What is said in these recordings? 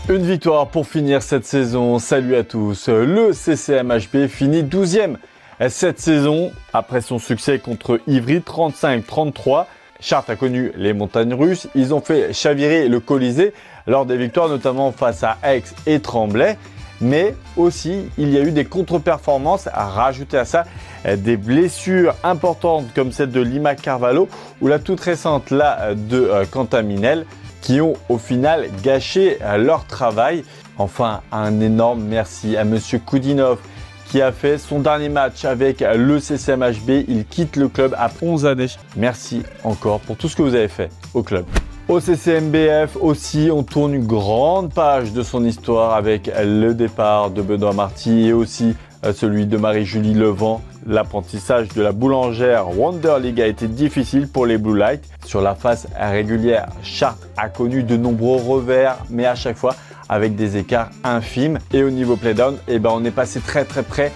Une victoire pour finir cette saison. Salut à tous. Le CCMHB finit 12e cette saison après son succès contre Ivry 35-33. Chartres a connu les montagnes russes. Ils ont fait chavirer le Colisée lors des victoires, notamment face à Aix et Tremblay. Mais aussi, il y a eu des contre-performances à rajouter à ça. Des blessures importantes comme celle de Lima Carvalho ou la toute récente là de Quentin Minel, qui ont au final gâché leur travail. Enfin, un énorme merci à Monsieur Koudinov qui a fait son dernier match avec le CCMHB. Il quitte le club après 11 années. Merci encore pour tout ce que vous avez fait au club. Au CCMBF aussi, on tourne une grande page de son histoire avec le départ de Benoît Marty et aussi celui de Marie-Julie Levent. L'apprentissage de la boulangère Wonder League a été difficile pour les Blue Lights. Sur la phase régulière, Chartres a connu de nombreux revers, mais à chaque fois avec des écarts infimes. Et au niveau playdown, on est passé très près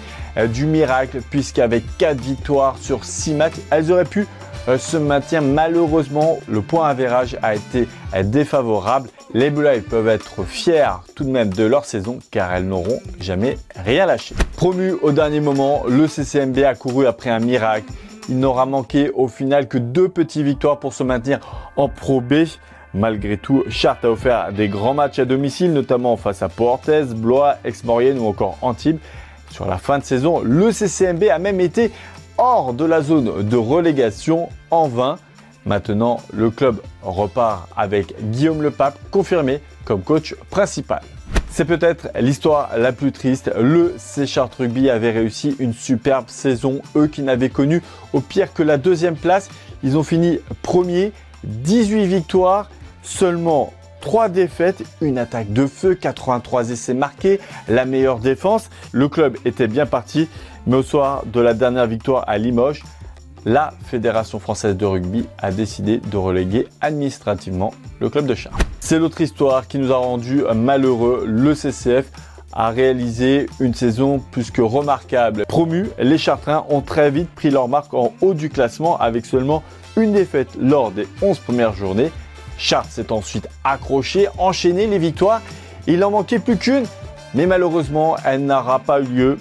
du miracle, puisqu'avec 4 victoires sur 6 matchs, elles auraient pu se maintenir. Malheureusement, le point avérage a été défavorable. Les Blue Lights peuvent être fiers tout de même de leur saison car elles n'auront jamais rien lâché. Promu au dernier moment, le CCMB a couru après un miracle. Il n'aura manqué au final que 2 petites victoires pour se maintenir en Pro B. Malgré tout, Chartres a offert des grands matchs à domicile, notamment face à Pau-Orthez, Blois, Aix-Maurienne ou encore Antibes. Sur la fin de saison, le CCMB a même été hors de la zone de relégation en vain. Maintenant, le club repart avec Guillaume Lepape confirmé comme coach principal. C'est peut-être l'histoire la plus triste. Le C Chartres Rugby avait réussi une superbe saison. Eux qui n'avaient connu au pire que la 2e place, ils ont fini premier, 18 victoires, seulement 3 défaites, une attaque de feu, 83 essais marqués, la meilleure défense. Le club était bien parti, mais au soir de la dernière victoire à Limoges, la Fédération française de rugby a décidé de reléguer administrativement le club de Chartres. C'est l'autre histoire qui nous a rendu malheureux. Le CCF a réalisé une saison plus que remarquable. Promus, les Chartrains ont très vite pris leur marque en haut du classement avec seulement une défaite lors des 11 premières journées. Chartres s'est ensuite accroché, enchaîné les victoires. Il n'en manquait plus qu'une, mais malheureusement, elle n'aura pas eu lieu.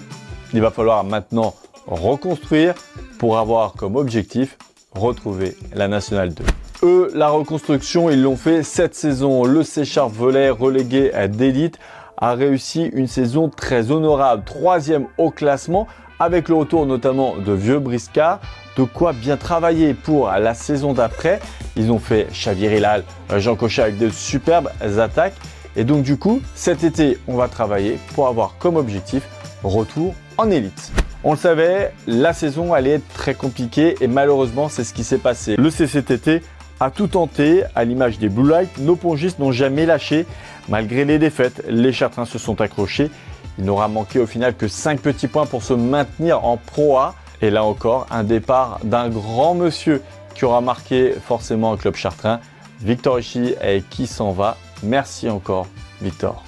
Il va falloir maintenant reconstruire pour avoir comme objectif retrouver la Nationale 2. Eux, la reconstruction, ils l'ont fait cette saison. Le C Chartres Velay, relégué d'élite, a réussi une saison très honorable. 3e au classement avec le retour notamment de Vieux Briscard. De quoi bien travailler pour la saison d'après. Ils ont fait chavirer l'Al, Jean Cochet avec de superbes attaques. Et donc du coup, cet été, on va travailler pour avoir comme objectif retour en élite. On le savait, la saison allait être très compliquée et malheureusement, c'est ce qui s'est passé. Le CCTT a tout tenté, à l'image des Blue Lights. Nos pongistes n'ont jamais lâché. Malgré les défaites, les Chartrains se sont accrochés. Il n'aura manqué au final que 5 petits points pour se maintenir en Pro A. Et là encore, un départ d'un grand monsieur qui aura marqué forcément un club chartrain, Victor Richy, qui s'en va. Merci encore, Victor.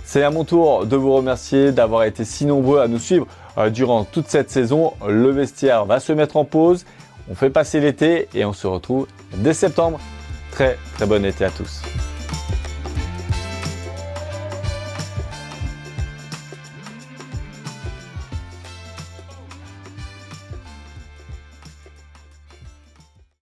C'est à mon tour de vous remercier d'avoir été si nombreux à nous suivre durant toute cette saison. Le vestiaire va se mettre en pause. On fait passer l'été et on se retrouve dès septembre. Très bon été à tous.